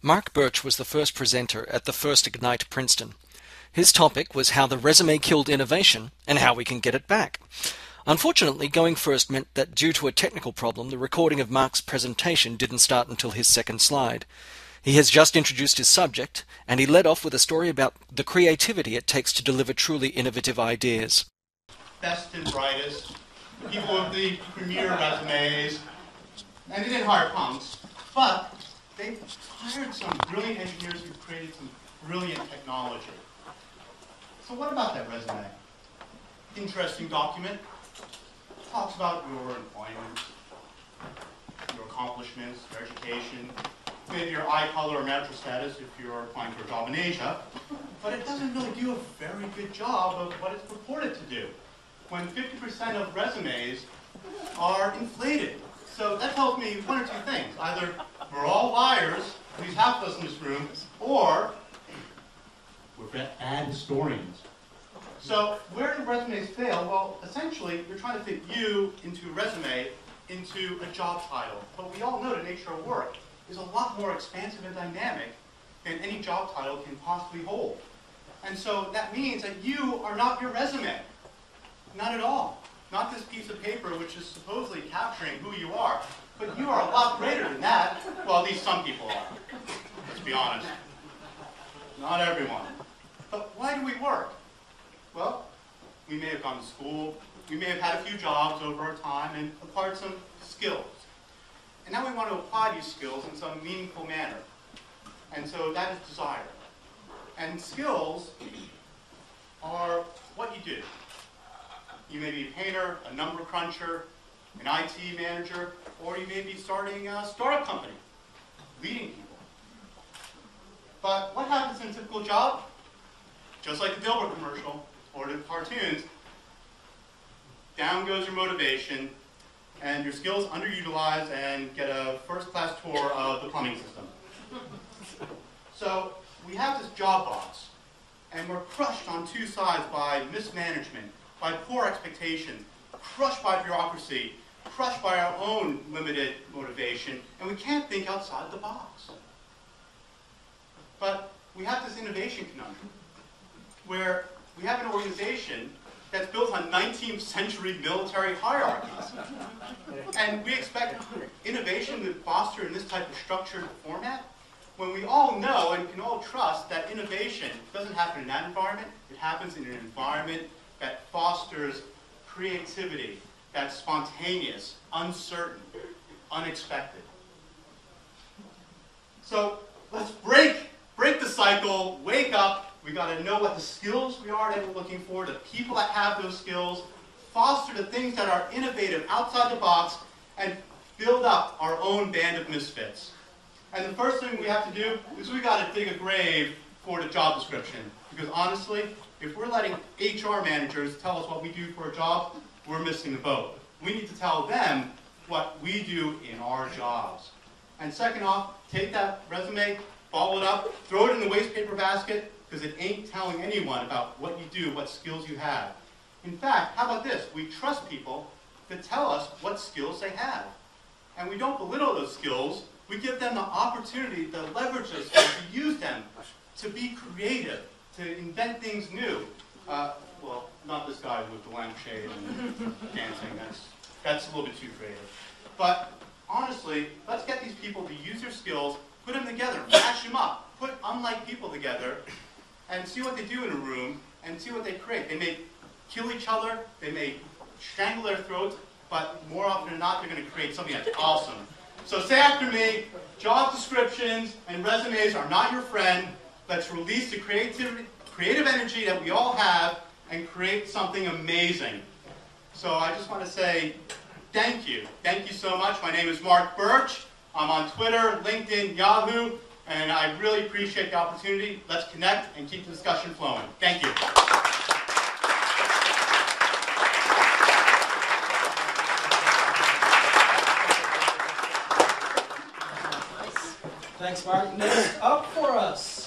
Mark Birch was the first presenter at the first Ignite Princeton. His topic was how the resume killed innovation and how we can get it back. Unfortunately, going first meant that due to a technical problem, the recording of Mark's presentation didn't start until his second slide. He has just introduced his subject, and he led off with a story about the creativity it takes to deliver truly innovative ideas. Best and brightest, people with the premier resumes, and they didn't hire punks, but they hired some brilliant engineers who created some brilliant technology. So what about that resume? Interesting document. Talks about your employment, your accomplishments, your education, maybe your eye color or marital status if you're applying for a job in Asia, but it doesn't really do a very good job of what it's purported to do, when 50% of resumes are inflated. So that tells me one or two things. Either we're all liars, at least half of us in this room, or we're bad historians. So where do resumes fail? Well, essentially, you're trying to fit you into a resume, into a job title. But we all know the nature of work is a lot more expansive and dynamic than any job title can possibly hold. And so that means that you are not your resume. Not at all. Not this piece of paper which is supposedly capturing who you are. But you are a lot greater than that. Well, at least some people are. Let's be honest. Not everyone. But why do we work? Well, we may have gone to school, we may have had a few jobs over our time and acquired some skills. And now we want to apply these skills in some meaningful manner. And so that is desire. And skills are what you do. You may be a painter, a number cruncher, an IT manager, or you may be starting a startup company, leading people. But what happens in a typical job? Just like the Dilbert commercial, or the cartoons, down goes your motivation, and your skills underutilized and get a first-class tour of the plumbing system. So we have this job box, and we're crushed on two sides by mismanagement, by poor expectations, crushed by bureaucracy, crushed by our own limited motivation, and we can't think outside the box. But we have this innovation conundrum, where we have an organization that's built on 19th century military hierarchies. And we expect innovation to foster in this type of structured format, when we all know and can all trust that innovation doesn't happen in that environment. It happens in an environment that fosters creativity, that's spontaneous, uncertain, unexpected. So let's break the cycle, wake up. We got to know what the skills we are that we're looking for, the people that have those skills, foster the things that are innovative outside the box, and build up our own band of misfits. And the first thing we have to do is we got to dig a grave for the job description. Because honestly, if we're letting HR managers tell us what we do for a job, we're missing the boat. We need to tell them what we do in our jobs. And second off, take that resume, ball it up, throw it in the waste paper basket, because it ain't telling anyone about what you do, what skills you have. In fact, how about this? We trust people to tell us what skills they have. And we don't belittle those skills. We give them the opportunity to leverage those skills, to use them, to be creative, to invent things new. Well, not this guy with the lampshade and dancing. That's a little bit too creative. But honestly, let's get these people to use their skills, put them together, match them up, put unlike people together, and see what they do in a room, and see what they create. They may kill each other, they may strangle their throats, but more often than not, they're going to create something that's awesome. So say after me, job descriptions and resumes are not your friend. Let's release the creative energy that we all have and create something amazing. So I just want to say thank you. Thank you so much. My name is Mark Birch. I'm on Twitter, LinkedIn, Yahoo. And I really appreciate the opportunity. Let's connect and keep the discussion flowing. Thank you. Thanks, Mark. Next up for us,